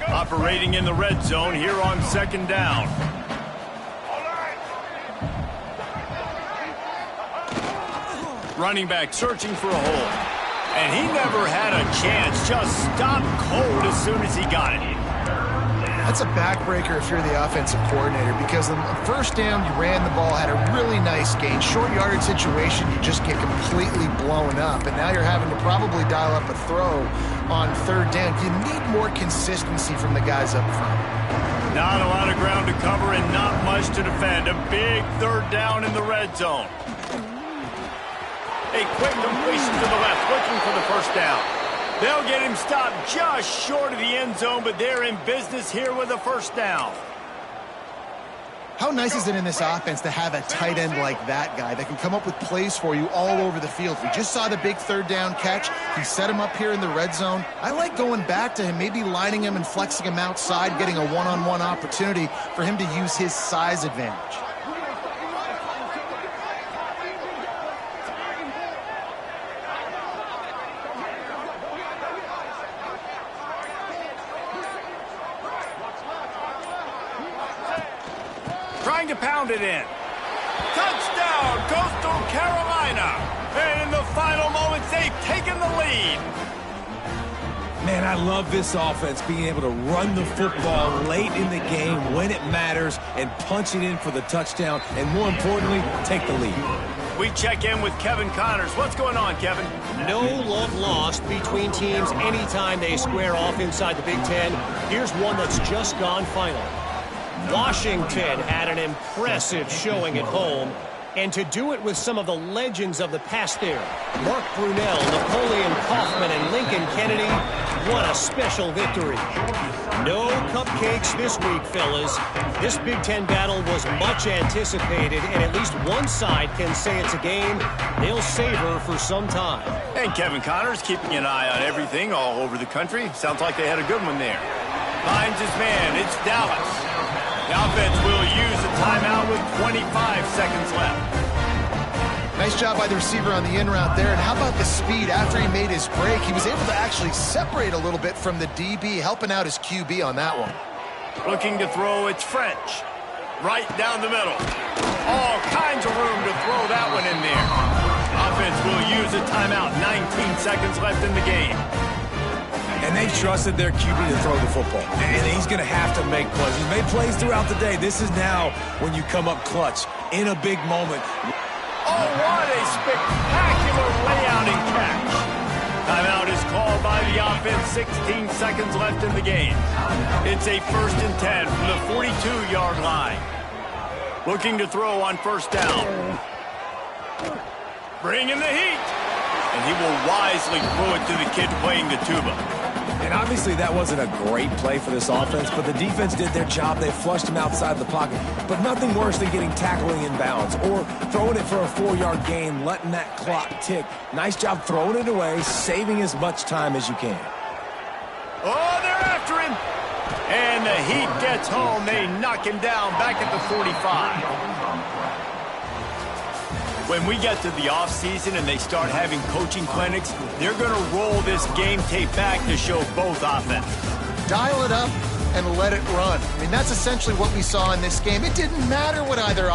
Operating in the red zone here on 2nd down. Running back searching for a hole. And he never had a chance. Just stopped cold as soon as he got it. That's a backbreaker if you're the offensive coordinator, because on the first down, you ran the ball, had a really nice gain. Short yardage situation, you just get completely blown up. And now you're having to probably dial up a throw on third down. You need more consistency from the guys up front. Not a lot of ground to cover and not much to defend. A big third down in the red zone. A quick completion to the left, looking for the first down. They'll get him stopped just short of the end zone, but they're in business here with a first down. How nice is it in this offense to have a tight end like that guy that can come up with plays for you all over the field? We just saw the big third down catch. He set him up here in the red zone. I like going back to him, maybe lining him and flexing him outside, getting a one-on-one opportunity for him to use his size advantage. Trying to pound it in. Touchdown, Coastal Carolina. And in the final moments, they've taken the lead. Man, I love this offense, being able to run the football late in the game when it matters and punch it in for the touchdown, and more importantly, take the lead. We check in with Kevin Connors. What's going on, Kevin? No love lost between teams anytime they square off inside the Big Ten. Here's one that's just gone final. Washington had an impressive showing at home, and to do it with some of the legends of the past there, Mark Brunell, Napoleon Kaufman, and Lincoln Kennedy, what a special victory. No cupcakes this week, fellas. This Big Ten battle was much anticipated, and at least one side can say it's a game they'll savor for some time. And Kevin Connors keeping an eye on everything all over the country. Sounds like they had a good one there. Finds his man. It's Dallas. The offense will use a timeout with 25 seconds left. Nice job by the receiver on the in route there. And how about the speed after he made his break? He was able to actually separate a little bit from the DB, helping out his QB on that one. Looking to throw, it's French. Right down the middle. All kinds of room to throw that one in there. Offense will use a timeout. 19 seconds left in the game. And they've trusted their QB to throw the football. And he's going to have to make plays. He's made plays throughout the day. This is now when you come up clutch in a big moment. Oh, what a spectacular layout and catch. Timeout is called by the offense. 16 seconds left in the game. It's a 1st and 10 from the 42-yard line. Looking to throw on first down. Bring in the heat. And he will wisely throw it to the kid playing the tuba. And obviously that wasn't a great play for this offense, but the defense did their job. They flushed him outside the pocket. But nothing worse than getting tackling in bounds or throwing it for a 4-yard gain, letting that clock tick. Nice job throwing it away, saving as much time as you can. Oh, they're after him. And the Heat gets home. They knock him down back at the 45. When we get to the offseason and they start having coaching clinics, they're going to roll this game tape back to show both offenses. Dial it up and let it run. I mean, that's essentially what we saw in this game. It didn't matter what either